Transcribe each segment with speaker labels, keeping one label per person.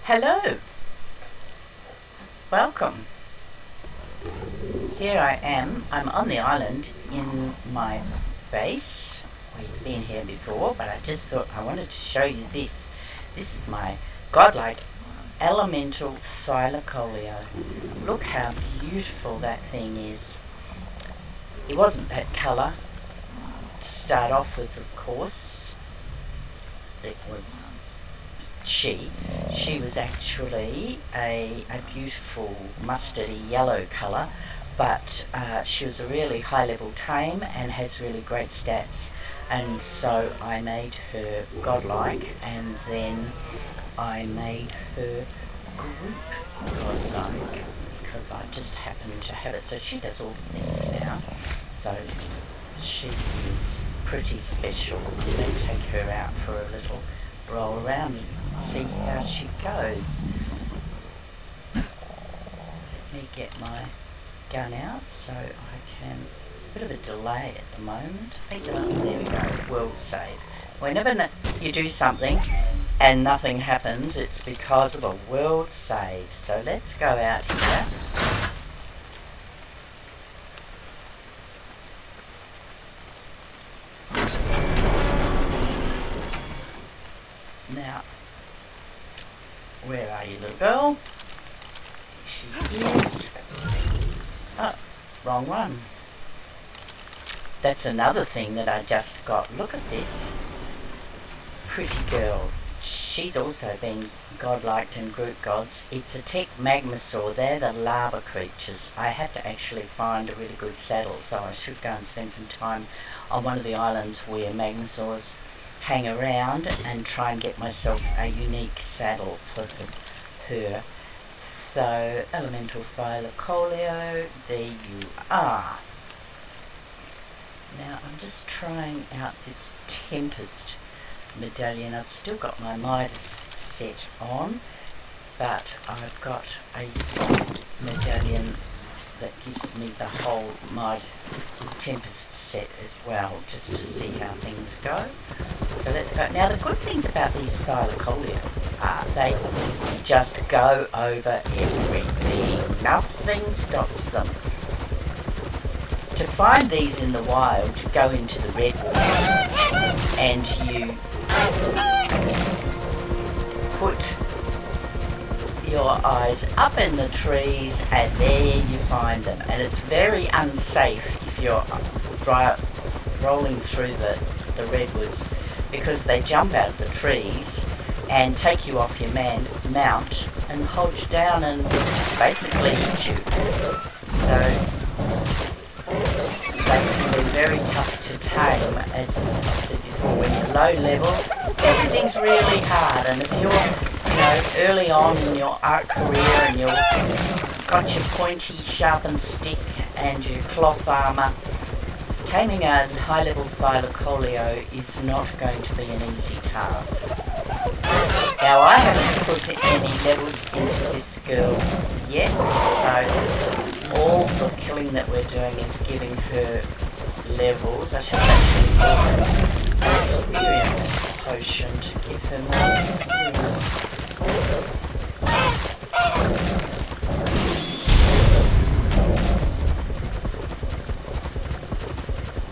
Speaker 1: Hello, welcome. Here I am. I'm on the island in my base. We've been here before, but I just thought I wanted to show you this. This is my godlike elemental thylacoleo. Look how beautiful that thing is. It wasn't that colour to start off with, of course. It was she was actually a beautiful mustardy yellow colour, but she was a really high level tame and has really great stats, and so I made her godlike, and then I made her group godlike because I just happened to have it. So she does all the things now, so she is pretty special. I'm going to take her out for a little roll around and see how she goes. Let me get my gun out so I can. It's a bit of a delay at the moment. I think there we go. World save. Whenever you do something and nothing happens, it's because of a world save. So let's go out here. Now, where are you, little girl? She is. Oh, wrong one. That's another thing that I just got. Look at this pretty girl. She's also been godliked in group gods. It's a tech magmasaur. They're the lava creatures. I had to actually find a really good saddle, so I should go and spend some time on one of the islands where magmasaurs hang around and try and get myself a unique saddle for her. So, elemental thylacoleo, there you are. Now I'm just trying out this Tempest medallion. I've still got my Midas set on, but I've got a medallion that gives me the whole Tempest set as well, just to see how things go. So let's go. Now the good things about these thylacoleos are they just go over everything. Nothing stops them. To find these in the wild, you go into the redwoods and you put your eyes up in the trees, and there you find them. And it's very unsafe if you're rolling through the redwoods, because they jump out of the trees and take you off your mount and hold you down and basically eat you. So they can be very tough to tame. As I said before, when you're low level, everything's really hard, and if you're early on in your art career and you've got your pointy sharpened stick and your cloth armour, taming a high level thylacoleo is not going to be an easy task. Now I haven't put any levels into this girl yet, so all the killing that we're doing is giving her levels. I should actually give her an experience potion to give her more experience.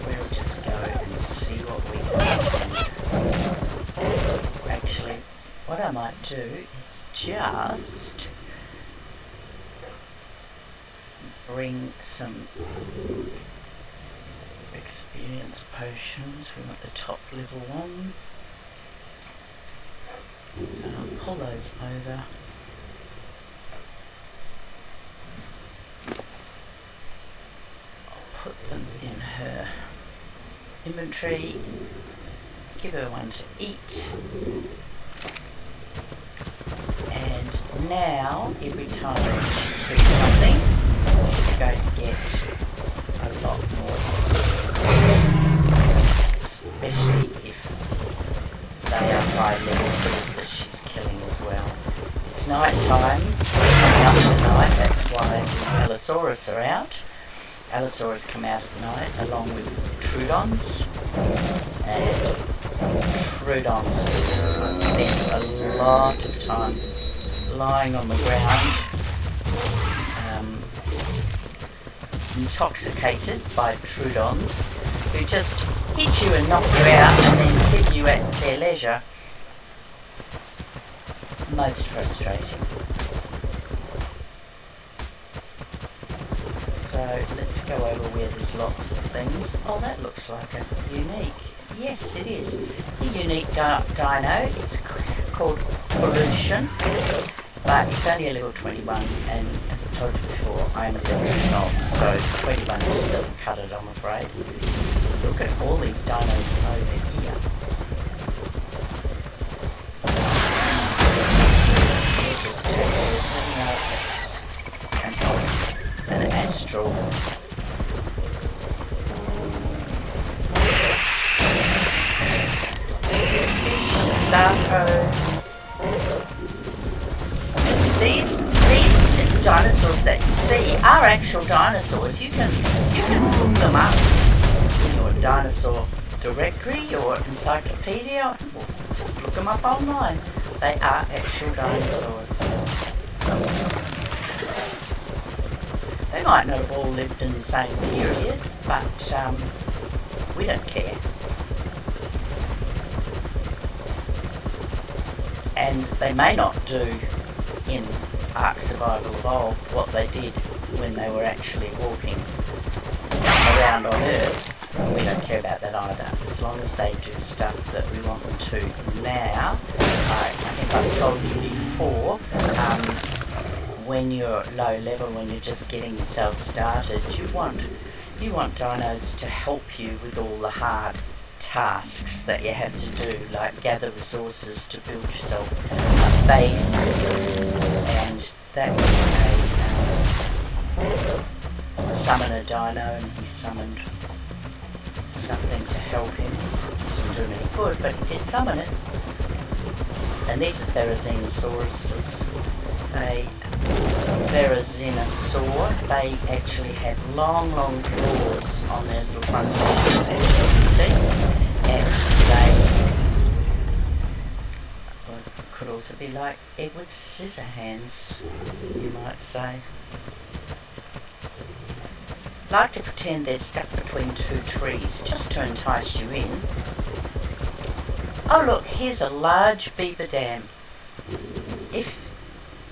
Speaker 1: We'll just go and see what we can. Actually, what I might do is just bring some experience potions. We want the top level ones. And I'll pull those over. I'll put them in her inventory. Give her one to eat. And now, every time she kills something, she's going to get a lot more experience. Especially if they are high level creatures that she's killing as well. It's night time, coming up tonight, that's why the Allosaurus are out. Allosaurus come out at night along with Troodons, and Troodons have spent a lot of time lying on the ground, intoxicated by Trudons, who just hit you and knock you out and then hit you at their leisure. Most frustrating. So let's go over where there's lots of things. Oh, that looks like a unique. Yes, it is. It's a unique dino. It's called Pollution, but it's only a level 21, and as I told you before, I'm a level snob, so 21 just doesn't cut it, I'm afraid. Look at all these dinos over here. Just take this, it's an astral. These dinosaurs that you see are actual dinosaurs. You can look them up in your dinosaur directory or encyclopedia. Just look them up online. They are actual dinosaurs. They might not have all lived in the same period, but we don't care. And they may not do in Ark Survival Evolved what they did when they were actually walking around on Earth. We don't care about that either, as long as they do stuff that we want them to. Now, I think I've told you before, when you're low level, when you're just getting yourself started, you want dinos to help you with all the hard tasks that you have to do, like gather resources to build yourself a base, and that was a summoner dino, and he summoned something to help him. It didn't do him any good, but he did summon it. And these are Therizzinosauruses. Therizinosaur, they actually had long claws on their little front legs, as you can see. And they could also be like Edward Scissorhands, you might say. Like to pretend they're stuck between two trees just to entice you in. Oh look, here's a large beaver dam.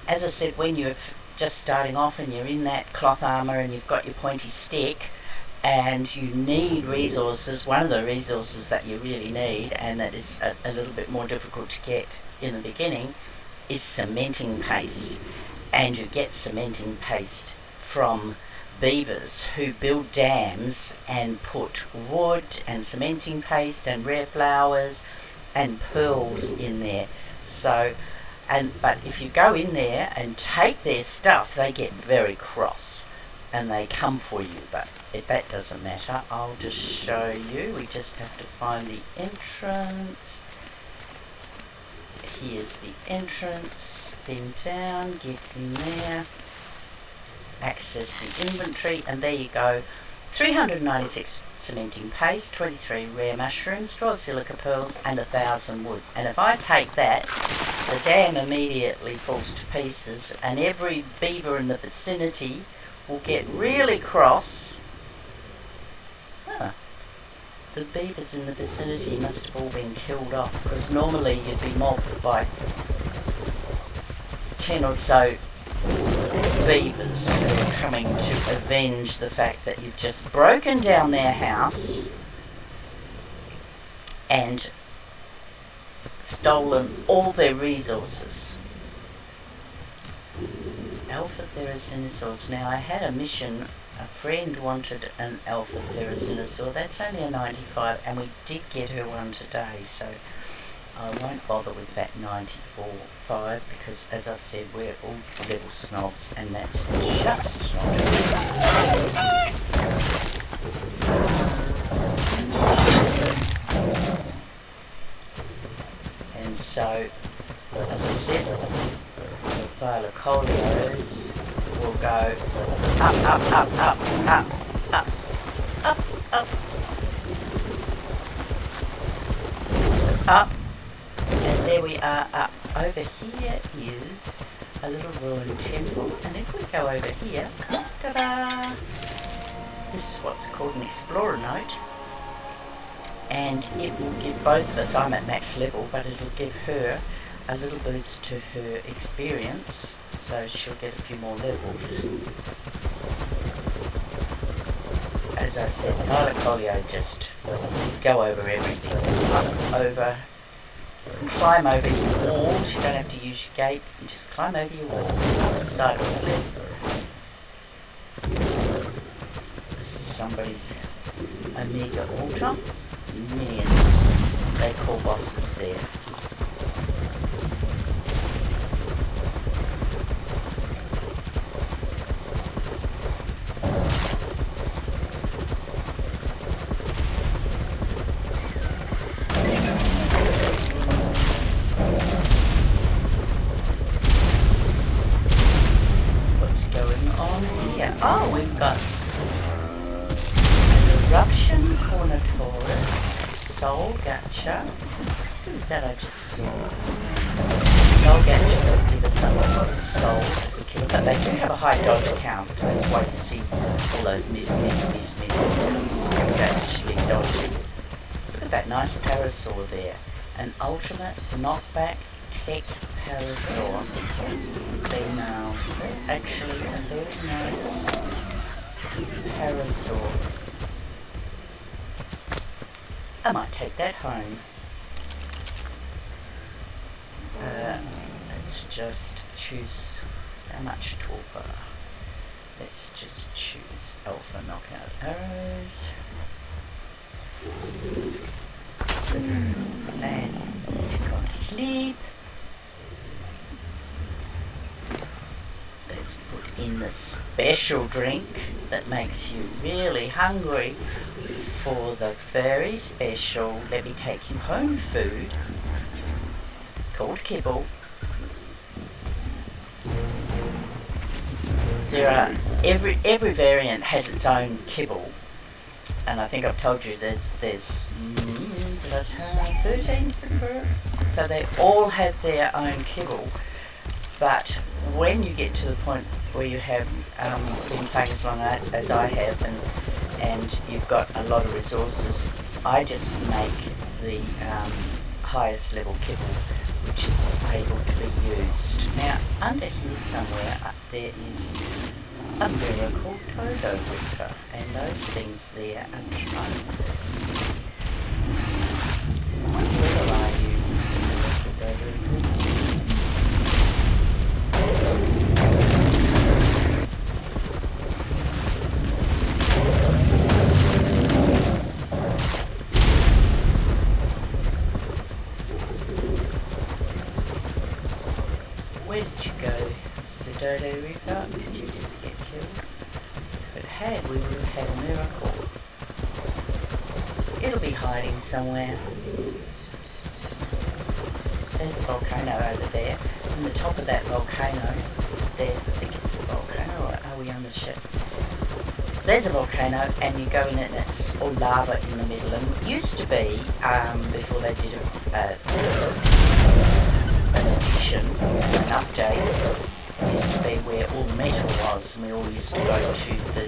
Speaker 1: As I said, when you're just starting off and you're in that cloth armour and you've got your pointy stick and you need resources, one of the resources that you really need, and that is a little bit more difficult to get in the beginning, is cementing paste. And you get cementing paste from beavers who build dams and put wood and cementing paste and rare flowers and pearls in there. So, but if you go in there and take their stuff, they get very cross and they come for you. But that doesn't matter. I'll just show you. We just have to find the entrance. Here's the entrance. Bend down, get in there. Access the inventory, and there you go. 396 cementing paste, 23 rare mushrooms, 12 silica pearls, and 1,000 wood. And if I take that, the dam immediately falls to pieces, and every beaver in the vicinity will get really cross. The beavers in the vicinity must have all been killed off, because normally you'd be mobbed by 10 or so beavers who are coming to avenge the fact that you've just broken down their house and stolen all their resources. Alpha Therizinosaurs. Now, I had a mission. A friend wanted an Alpha Therizinosaur. That's only a 95, and we did get her one today, so I won't bother with that 94.5 because, as I've said, we're all level snobs, and that's just not it. And so, as I said, the Phylocolios will go up, and there we are, up. over here is a little ruined temple, and if we go over here, ta-da! This is what's called an explorer note, and it will give both of us, I'm at max level, but it'll give her a little boost to her experience, so she'll get a few more levels. As I said, GrandmaPolly just go over everything. Climb over your walls. You don't have to use your gate. You just climb over your walls. Side of the left. This is somebody's Amiga altar. Minions. They call bosses there. Oh, we've got an eruption, Cornatoris, soul gacha. Who's that I just saw? Soul gacha will give us a lot of souls if we kill it, but they do have a high dodge count. That's why you see all those miss, because that's actually dodging. Look at that nice parasaur there. An ultimate knockback tech parasaur. Female. Actually a very nice parasaur. I might take that home. Let's just choose how much torpor. Let's just choose alpha knockout arrows. And go to sleep. Let's put in the special drink that makes you really hungry for the very special let me take you home food called kibble. There are every variant has its own kibble, and I think I've told you there's 13 different, so they all have their own kibble. But when you get to the point where you have been playing as long as I have, and you've got a lot of resources, I just make the highest level kibble, which is able to be used. Now, under here somewhere, there is a mirror called Todo Reaper, and those things there are trying. Where are you, Todo Reaper? Where did you go, Mr. Dodo Reaper? Did you just get killed? If it had, we would have had a miracle. It'll be hiding somewhere. There's the volcano over there. On the top of that volcano, there, I think it's the volcano, or are we on the ship? There's a volcano, and you go in it, and it's all lava in the middle. And it used to be, before they did an addition, an update, it used to be where all the metal was, and we all used to go to the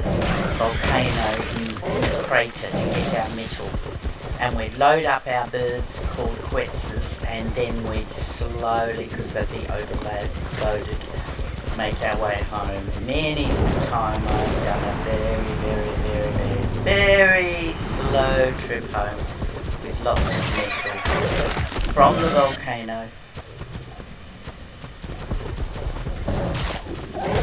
Speaker 1: volcano in the crater to get our metal. And we'd load up our birds called quetzes, and then we'd slowly, because they'd be overloaded, make our way home. Many's the time I've done a very slow trip home with lots of metal from the volcano.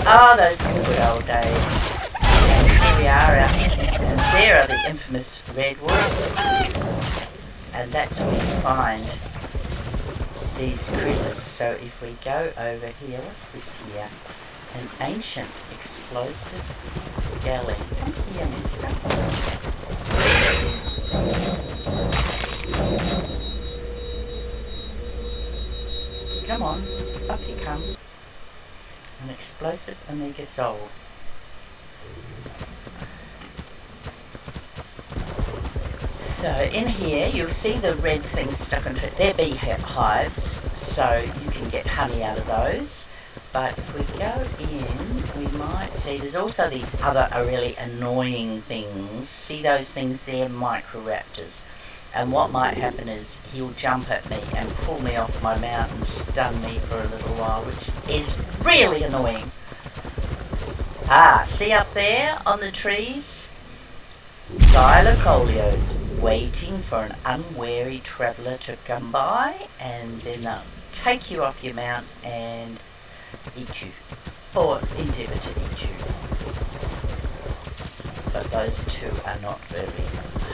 Speaker 1: Oh, those are the good old days. And here we are, and there are the infamous redwoods, and that's where you find these critters. So if we go over here, what's this here? An ancient explosive galley. Come here, mister. Come on, up you come. An explosive Amiga soul. So in here you'll see the red things stuck onto it. They're bee hives, so you can get honey out of those. But if we go in, we might see there's also these other really annoying things. See those things there, microraptors. And what might happen is he'll jump at me and pull me off my mount and stun me for a little while, which is really annoying. Ah, see up there on the trees? Thylacoleos, waiting for an unwary traveller to come by, and then they'll take you off your mount and eat you, or endeavour to eat you. But those two are not very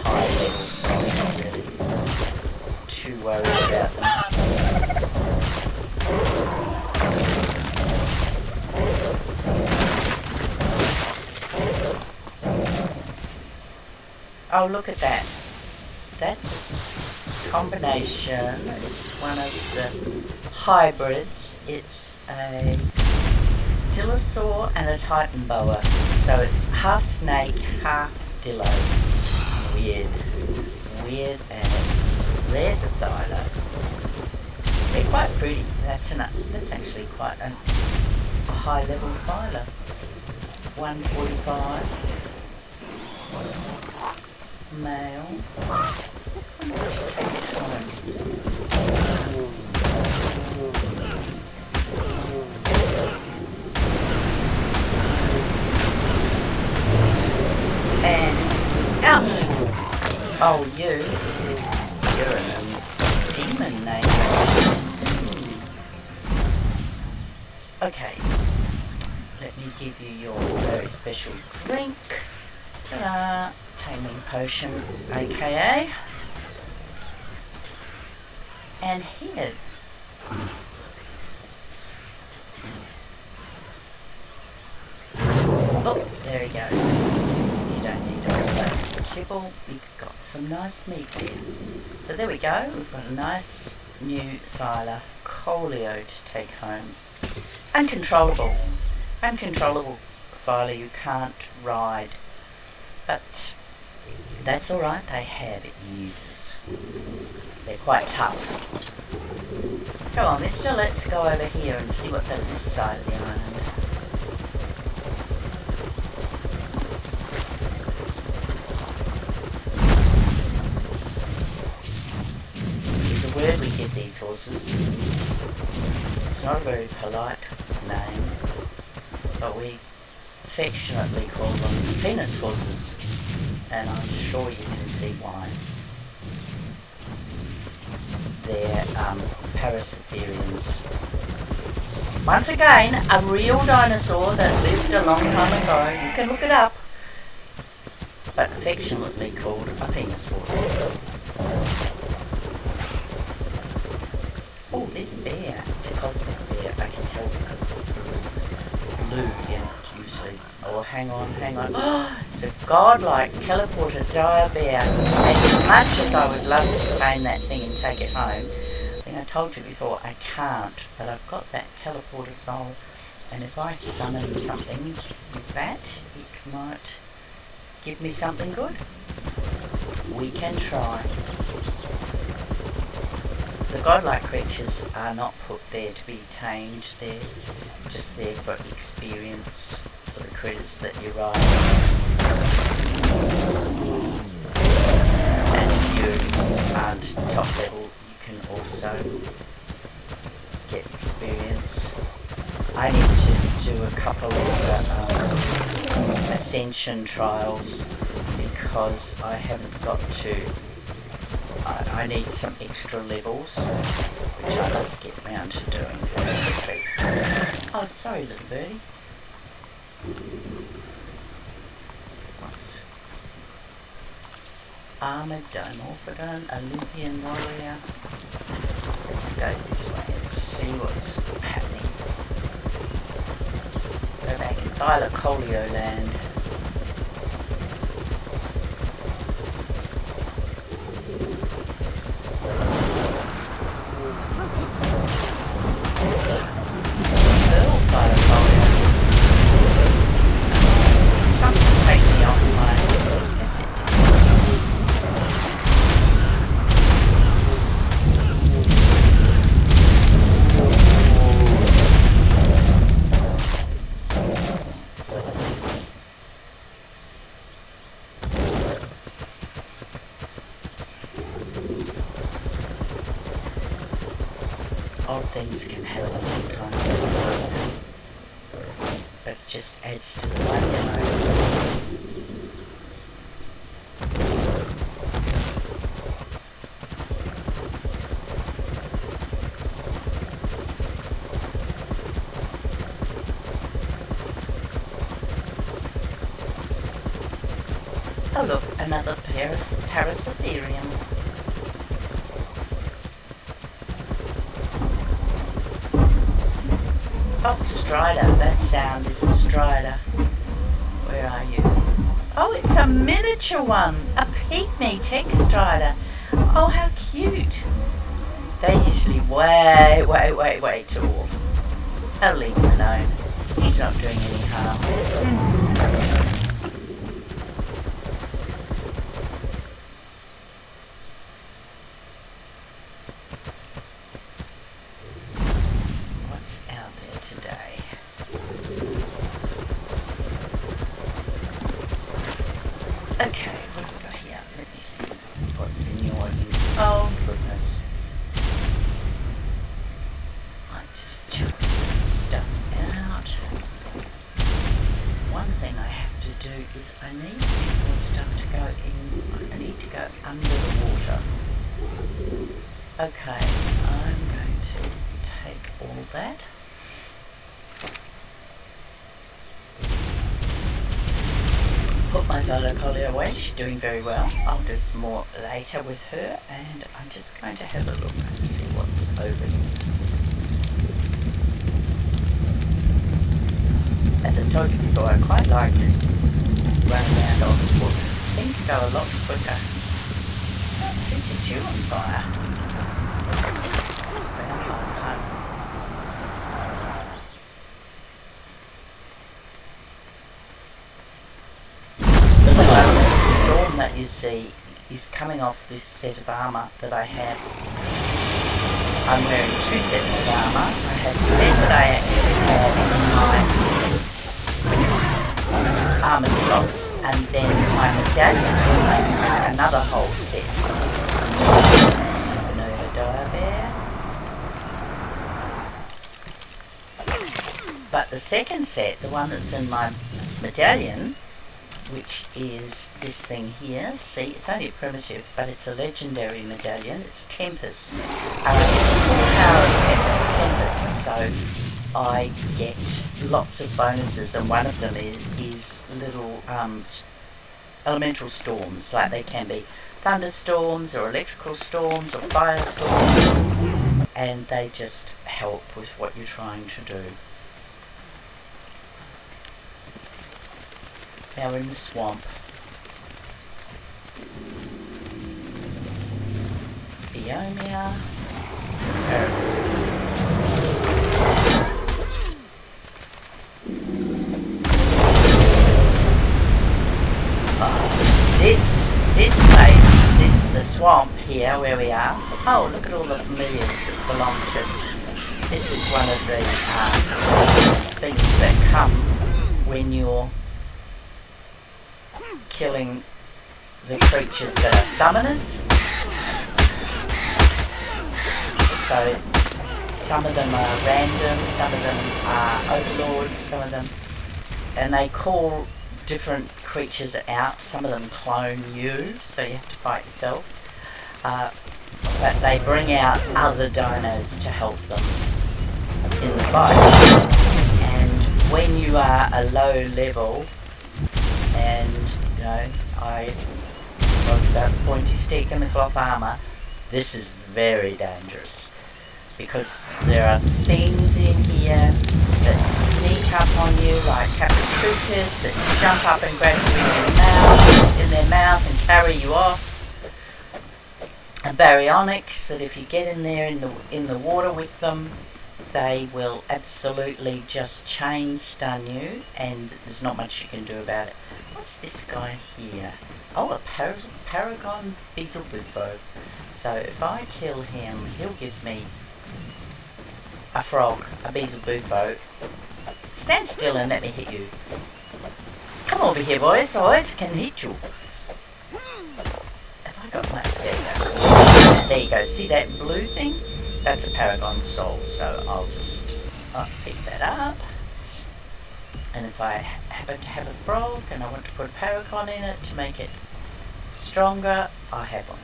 Speaker 1: high levels, so I'm not really too worried about them. Oh, look at that. That's a combination. It's one of the hybrids. It's a Dillosaur and a Titan boa. So it's half snake, half dillo. Weird. Weird as. There's a thyla. They're quite pretty. That's actually quite a high level thyla. 145. Male. And out. Oh, you're a demon name. Okay. Let me give you your very special drink. Ta-da! Taming potion, aka. And here. Oh, there he goes. You don't need all that kibble. You've got some nice meat there. So there we go. We've got a nice new Thylacoleo to take home. Uncontrollable. Uncontrollable Thyla you can't ride. But that's alright, they have uses. They're quite tough. Come on, mister, let's go over here and see what's over this side of the island. There's a word we give these horses. It's not a very polite name, but we affectionately call them penis horses, and I'm sure you can see why. They're parasitherians. Once again, a real dinosaur that lived a long time ago. You can look it up, but affectionately called a penis horse. Oh, this bear. It's a cosmic bear. I can tell because it's blue in it usually. Oh, hang on. It's a godlike teleporter dire bear. As much as I would love to tame that thing and take it home, I think I told you before, I can't. But I've got that teleporter soul, and if I summon something with that, it might give me something good. We can try. The godlike creatures are not put there to be tamed, they're just there for experience, for the critters that you ride. And if you aren't top level, you can also get experience. I need to do a couple of ascension trials because I haven't got to. I need some extra levels, which I must get round to doing very quickly. Oh, sorry, little birdie. Oops. Armoured Dimorphodon, Olympian Warrior. Let's go this way and see what's happening. Go back in Thylacoleo land. things can happen sometimes, but it just adds to the wonder, you know. Oh look, another Paracetherium. Oh, Strider, that sound is a Strider. Where are you? Oh, it's a miniature one, a pygmy text Strider. Oh, how cute. They're usually way tall. I'll leave him alone. He's not doing any harm. Out there today. Okay, what have we got here? Let me see what's in your... Oh, goodness. I just chucked stuff out. One thing I have to do is I need more stuff to go in. I need to go under the water. Okay, I'm going to take all that. Put my fellow collie away, she's doing very well. I'll do some more later with her, and I'm just going to have a look and see what's over here. As I told you before, I quite like it running around on foot. Things go a lot quicker. Who set you on fire? That you see is coming off this set of armour that I have. I'm wearing two sets of armour. I have the set that I actually have in my armour slots, and then my medallion is another whole set. But the second set, the one that's in my medallion, which is this thing here. See, it's only a primitive, but it's a legendary medallion. It's Tempest. Full power of Tempest, so I get lots of bonuses, and one of them is little elemental storms, like they can be thunderstorms or electrical storms or firestorms, and they just help with what you're trying to do. Now we're in the swamp. Biomia. This place, the swamp here where we are. Oh, look at all the familiars that belong to. This is one of the things that come when you're killing the creatures that are summoners. So some of them are random, some of them are overlords, some of them, and they call different creatures out. Some of them clone you, so you have to fight yourself. But they bring out other dinos to help them in the fight. And when you are a low level, and you know, I talked about the pointy stick and the cloth armour, this is very dangerous, because there are things in here that sneak up on you, like capturas that jump up and grab you in their mouth and carry you off. And baryonyx that if you get in there in the water with them, they will absolutely just chain stun you, and there's not much you can do about it. What's this guy here? Oh, a paragon beelzebufo. So if I kill him, he'll give me a frog, a beelzebufo. Stand still and let me hit you. Come over here, boys. Boys can hit you. Have I got my... There you go. There you go. See that blue thing? That's a paragon soul, so I'll just pick that up. And if I happen to have a frog and I want to put a paragon in it to make it stronger, I have one.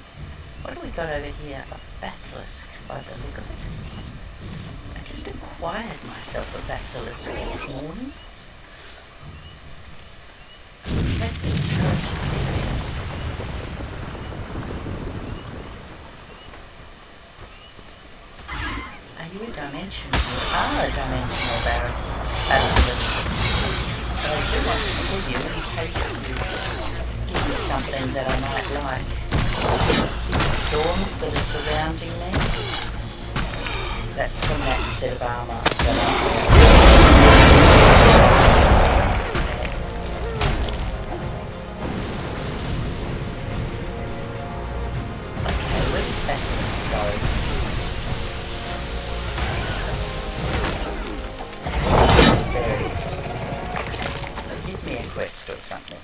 Speaker 1: What do we got over here? A basilisk, by the look of it. I just acquired myself a basilisk this morning. Are you a dimensional? You are a dimensional basilisk. But I do want to kill you in case you give me something that I might like. See the storms that are surrounding me? That's from that set of armour that I Okay, where did Basilisk go? There it is. Give me a quest or something.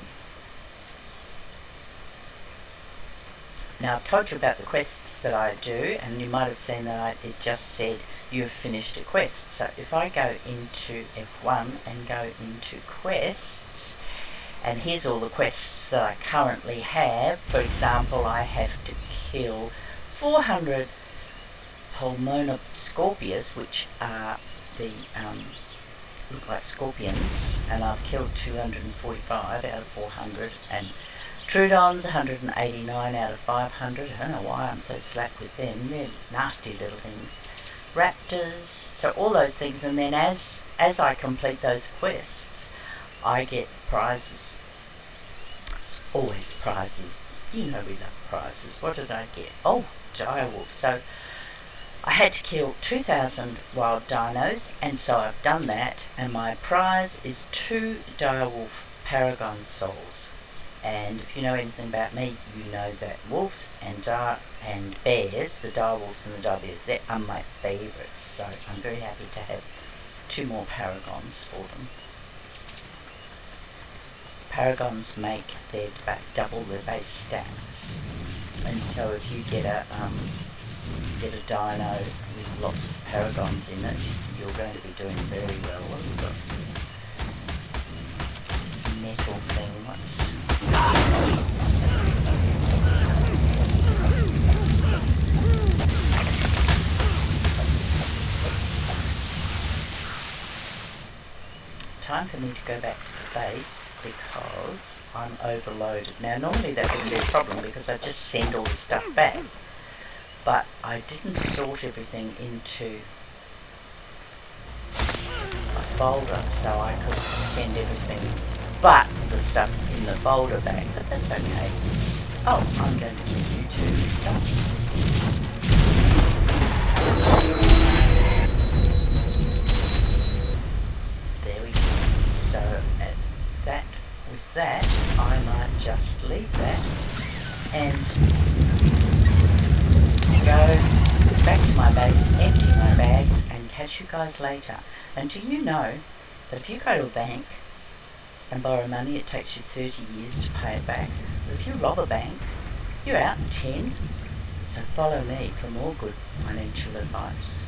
Speaker 1: Now I've told you about the quests that I do, and you might have seen that it just said you've finished a quest. So if I go into F1 and go into quests, and here's all the quests that I currently have. For example, I have to kill 400 Pulmona Scorpius, which are the look like scorpions, and I've killed 245 out of 400, and Trudons 189 out of 500. I don't know why I'm so slack with them. They're nasty little things. Raptors, so all those things, and then as I complete those quests, I get prizes. It's always prizes. You know we love prizes. What did I get? Oh, direwolf. So I had to kill 2,000 wild dinos, and so I've done that, and my prize is 2 direwolf paragon souls. And if you know anything about me, you know that wolves and bears, the direwolves and the direbears, they are my favourites. So I'm very happy to have 2 more paragons for them. Paragons make their double their base stats, and so if you get a dino with lots of paragons in it, you're going to be doing very well. What have we got? This metal thing. What's time for me to go back to the base because I'm overloaded. Now normally that wouldn't be a problem because I just send all the stuff back, but I didn't sort everything into a folder so I could send everything but the stuff in the folder back, but that's okay. Oh, I'm going to give you 2 stuff. There we go. So with that, I might just leave that and go back to my base, empty my bags, and catch you guys later. And do you know that if you go to a bank and borrow money, it takes you 30 years to pay it back? But if you rob a bank, you're out in 10. So follow me for more good financial advice.